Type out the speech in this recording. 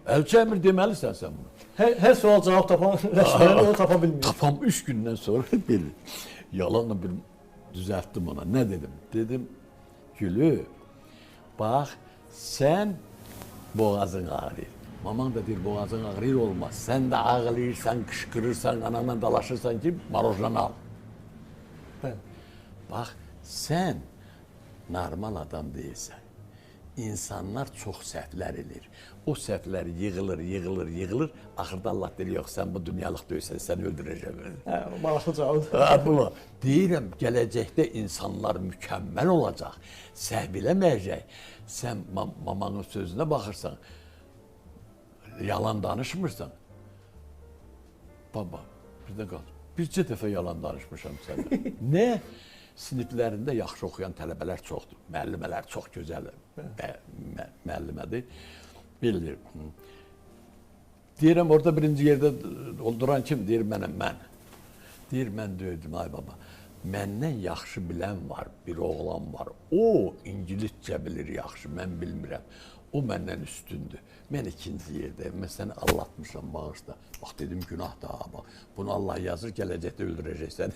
Əl çəkmir deməlisən sən bunu. Hər sual cavab tapan rəsmən onu tapa bilmir. Tapam 3 gündən sonra bir yalanla bir düzəltdim ona. Nə dedim? Dedim, Gülü, bax, sən boğazın ağrıyır. Maman da deyir, boğazın ağrıyır olmaz. Sən də ağlayırsan, qışqırırsan, ananla dalaşırsan ki, marojnan al. Bəli. Bax, sən normal adam deyilsən. İnsanlar çox səhvlər edir. O səhvlər yığılır. Axırda Allah deyir, yox, sən bu dünyalıq deyilsən, sən öldürəcəm. Hə, maraqlı cavabdır. Bunu deyirəm, gələcəkdə insanlar mükəmməl olacaq, səhv eləməyəcək. Sən mamanın sözünə baxırsan, yalan danışmırsan. Baba, bir də qal. Bircə dəfə yalan danışmışam sənə. Nə? Siniflərində yaxşı oxuyan tələbələr çoxdur. Müəllimələr çox gözəl müəllimədir. Bilir. Deyirəm, orada birinci yerdə olduran kim? Deyir, mənəm, mən. Deyir, mən döydüm, ay baba. Məndən yaxşı bilən var, bir oğlan var. O, İngiliscə bilir yaxşı, mən bilmirəm. O məndən üstündür. Mən ikinci yerdəyim. Mən səni allatmışam bağışda. Bax, dedim, günah da, bax. Bunu Allah yazır, gələcəkdə öldürəcək səni.